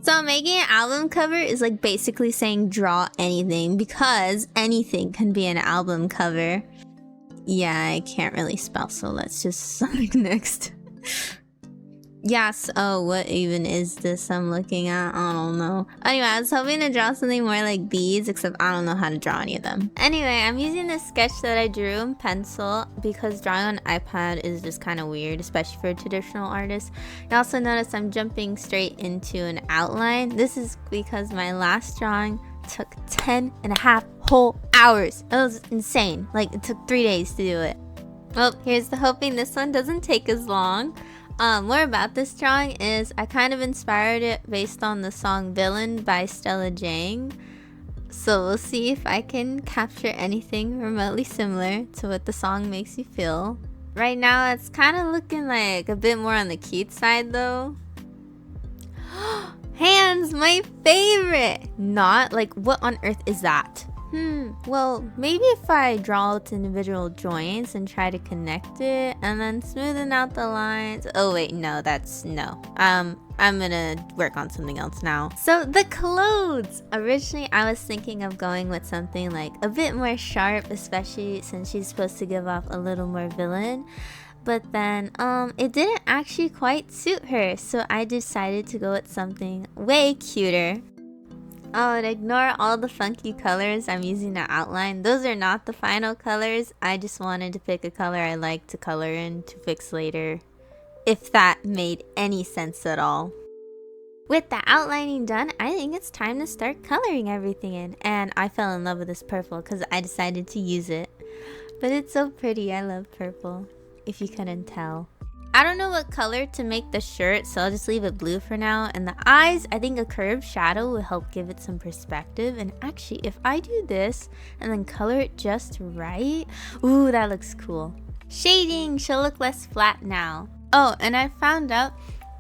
So making an album cover is like basically saying draw anything, because anything can be an album cover. Yeah, I can't really spell, so let's just select next. Yes, oh, what even is this I'm looking at? I don't know. Anyway, I was hoping to draw something more like these, except I don't know how to draw any of them. Anyway, I'm using this sketch that I drew in pencil because drawing on iPad is just kind of weird, especially for a traditional artist. You also notice I'm jumping straight into an outline. This is because my last drawing took 10.5 whole hours. It was insane. Like, it took 3 days to do it. Well, here's the hoping this one doesn't take as long. More about this drawing is I kind of inspired it based on the song Villain by Stella Jang. So we'll see if I can capture anything remotely similar to what the song makes you feel. Right now it's kind of looking like a bit more on the cute side though. Hands, my favorite! Not like, what on earth is that? Well, maybe if I draw out individual joints and try to connect it and then smoothen out the lines. Oh wait, no, that's no. I'm gonna work on something else now. So the clothes! Originally, I was thinking of going with something like a bit more sharp, especially since she's supposed to give off a little more villain. But then, it didn't actually quite suit her, so I decided to go with something way cuter. Oh, and ignore all the funky colors I'm using to outline. Those are not the final colors. I just wanted to pick a color I like to color in to fix later. If that made any sense at all. With the outlining done, I think it's time to start coloring everything in. And I fell in love with this purple because I decided to use it. But it's so pretty. I love purple, if you couldn't tell. I don't know what color to make the shirt, so I'll just leave it blue for now. And the eyes, I think a curved shadow will help give it some perspective. And actually, if I do this and then color it just right, ooh, that looks cool. Shading should look less flat now. Oh, and I found out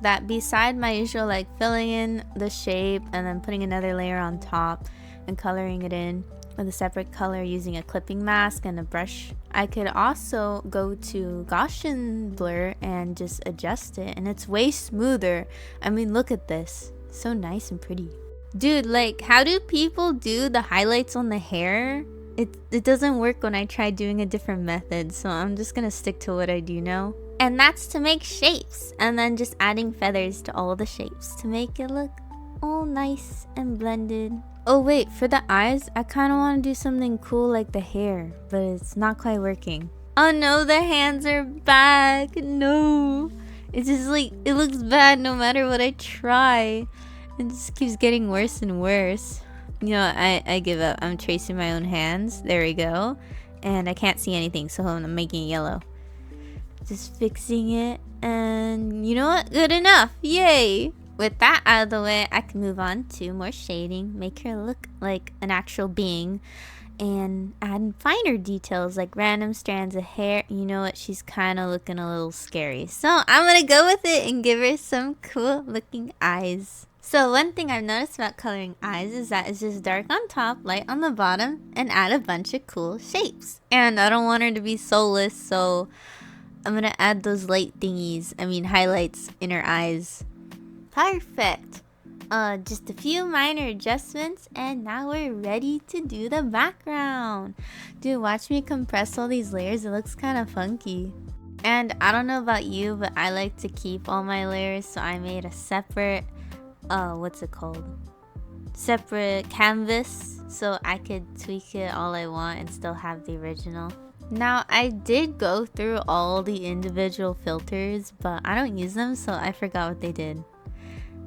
that beside my usual like filling in the shape and then putting another layer on top and coloring it in with a separate color using a clipping mask and a brush, I could also go to Gaussian blur and just adjust it, and it's way smoother. I mean, look at this, so nice and pretty. Dude, like, how do people do the highlights on the hair? It doesn't work when I try doing a different method, so I'm just gonna stick to what I do know. And that's to make shapes, and then just adding feathers to all the shapes to make it look all nice and blended. Oh wait, for the eyes, I kind of want to do something cool like the hair, but it's not quite working. Oh no, the hands are back. No. It's just like, it looks bad no matter what I try. It just keeps getting worse and worse. You know, I give up. I'm tracing my own hands. There we go. And I can't see anything, so I'm making it yellow. Just fixing it, and you know what? Good enough. Yay! With that out of the way, I can move on to more shading, make her look like an actual being, and add finer details like random strands of hair. You know what? She's kind of looking a little scary. So I'm going to go with it and give her some cool looking eyes. So one thing I've noticed about coloring eyes is that it's just dark on top, light on the bottom, and add a bunch of cool shapes. And I don't want her to be soulless, so I'm going to add those light thingies, highlights in her eyes. Perfect. Just a few minor adjustments and now we're ready to do the background. Dude, watch me compress all these layers. It looks kind of funky. And I don't know about you, but I like to keep all my layers, so I made a separate separate canvas so I could tweak it all I want and still have the original. Now, I did go through all the individual filters, but I don't use them, so I forgot what they did.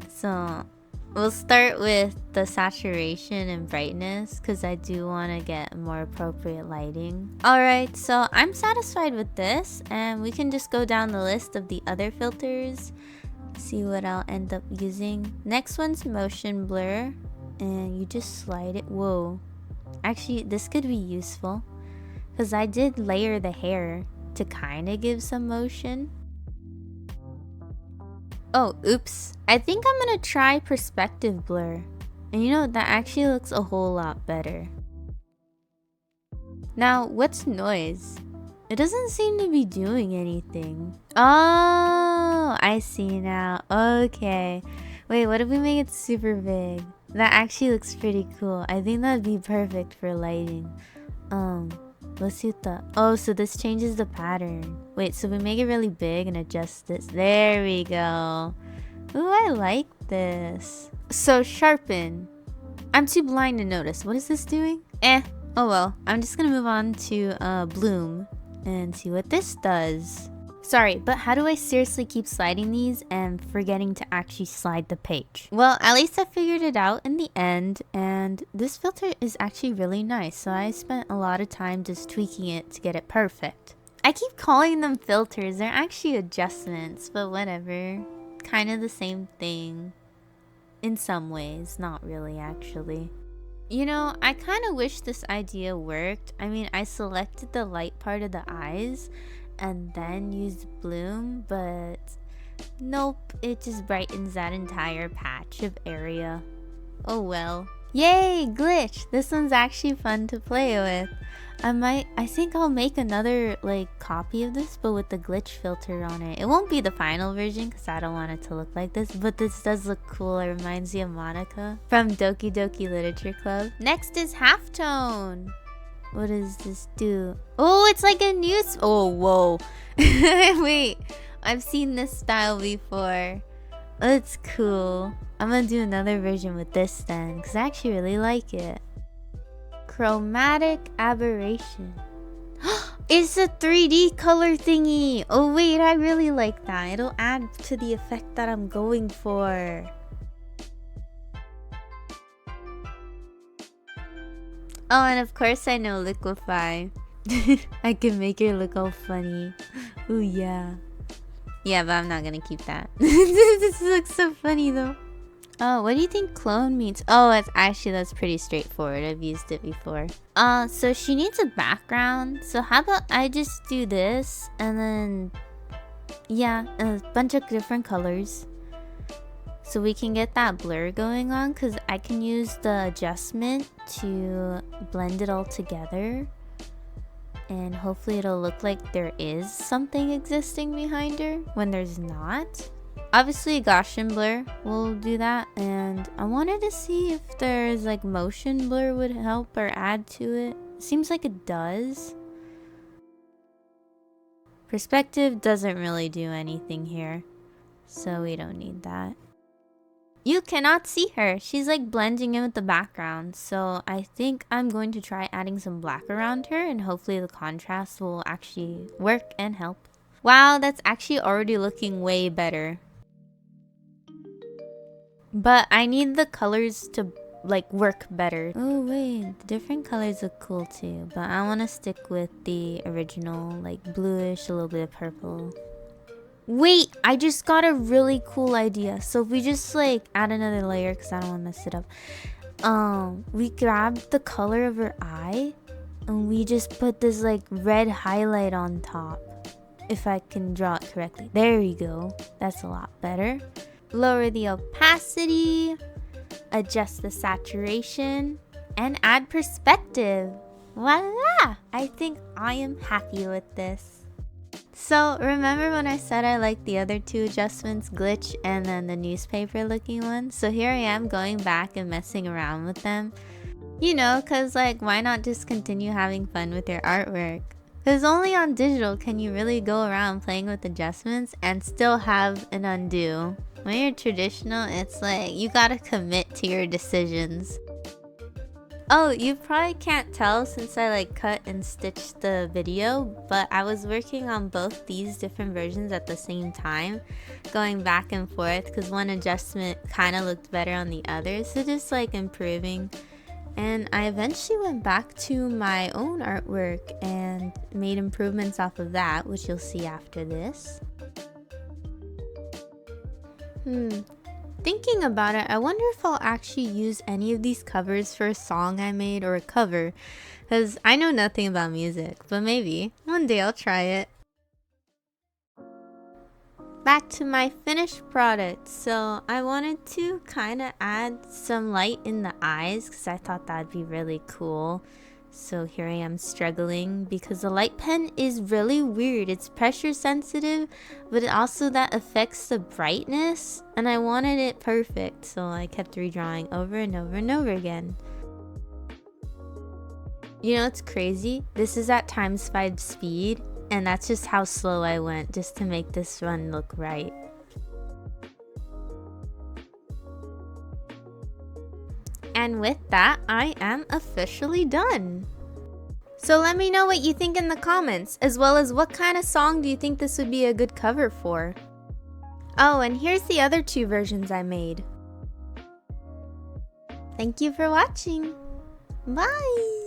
So we'll start with the saturation and brightness because I do want to get more appropriate lighting. Alright, so I'm satisfied with this, and we can just go down the list of the other filters, see what I'll end up using. Next one's motion blur, and you just slide it. Whoa, actually this could be useful because I did layer the hair to kind of give some motion. Oh, oops. I think I'm gonna try perspective blur. And you know, that actually looks a whole lot better. Now, what's noise? It doesn't seem to be doing anything. Oh, I see now. Okay. Wait, what if we make it super big? That actually looks pretty cool. I think that'd be perfect for lighting. Let's see what the... Oh, so this changes the pattern. Wait, so we make it really big and adjust this. There we go. Ooh, I like this. So sharpen. I'm too blind to notice. What is this doing? Oh well. I'm just gonna move on to bloom and see what this does. Sorry, but how do I seriously keep sliding these and forgetting to actually slide the page? Well, at least I figured it out in the end, and this filter is actually really nice, so I spent a lot of time just tweaking it to get it perfect. I keep calling them filters, they're actually adjustments, but whatever. Kind of the same thing. In some ways, not really actually. You know, I kind of wish this idea worked. I mean, I selected the light part of the eyes and then used bloom, but nope, it just brightens that entire patch of area. Oh well. Yay, glitch! This one's actually fun to play with. I think I'll make another like copy of this, but with the glitch filter on it. It won't be the final version because I don't want it to look like this, but this does look cool. It reminds me of Monica from Doki Doki Literature Club. Next is halftone. What does this do? Oh, it's like a news. Oh, whoa. Wait, I've seen this style before. It's cool. I'm gonna do another version with this then, because I actually really like it. Chromatic aberration. It's a 3D color thingy. Oh wait, I really like that. It'll add to the effect that I'm going for. Oh, and of course I know liquefy. I can make her look all funny. Oh yeah. Yeah, but I'm not gonna keep that. This looks so funny though. Oh, what do you think clone means? Oh, that's pretty straightforward. I've used it before. So she needs a background. So how about I just do this and then, yeah, a bunch of different colors. So we can get that blur going on, because I can use the adjustment to blend it all together. And hopefully it'll look like there is something existing behind her when there's not. Obviously Gaussian blur will do that, and I wanted to see if there's like motion blur would help or add to it. Seems like it does. Perspective doesn't really do anything here, so we don't need that. You cannot see her. She's like blending in with the background, so I think I'm going to try adding some black around her, and hopefully the contrast will actually work and help. Wow, that's actually already looking way better. But I need the colors to like work better. Oh wait, the different colors look cool too, but I want to stick with the original, like bluish, a little bit of purple. Wait, I just got a really cool idea. So if we just like add another layer, because I don't want to mess it up. We grab the color of her eye and we just put this like red highlight on top. If I can draw it correctly. There you go. That's a lot better. Lower the opacity, adjust the saturation, and add perspective. Voila! I think I am happy with this. So remember when I said I liked the other two adjustments, glitch and then the newspaper looking one? So here I am going back and messing around with them. You know, cause like why not just continue having fun with your artwork? Cause only on digital can you really go around playing with adjustments and still have an undo. When you're traditional, it's like you gotta commit to your decisions. Oh, you probably can't tell since I like cut and stitched the video, but I was working on both these different versions at the same time, going back and forth because one adjustment kind of looked better on the other, so just like improving. And I eventually went back to my own artwork and made improvements off of that, which you'll see after this. Thinking about it, I wonder if I'll actually use any of these covers for a song I made or a cover, because I know nothing about music, but maybe one day I'll try it. Back to my finished product. So I wanted to kind of add some light in the eyes because I thought that'd be really cool. So here I am struggling because the light pen is really weird. It's pressure sensitive, but it also that affects the brightness, and I wanted it perfect, so I kept redrawing over and over and over again. You know what's crazy? This is at ×5 speed, and that's just how slow I went just to make this run look right. And with that, I am officially done. So let me know what you think in the comments, as well as what kind of song do you think this would be a good cover for. Oh, and here's the other 2 versions I made. Thank you for watching. Bye!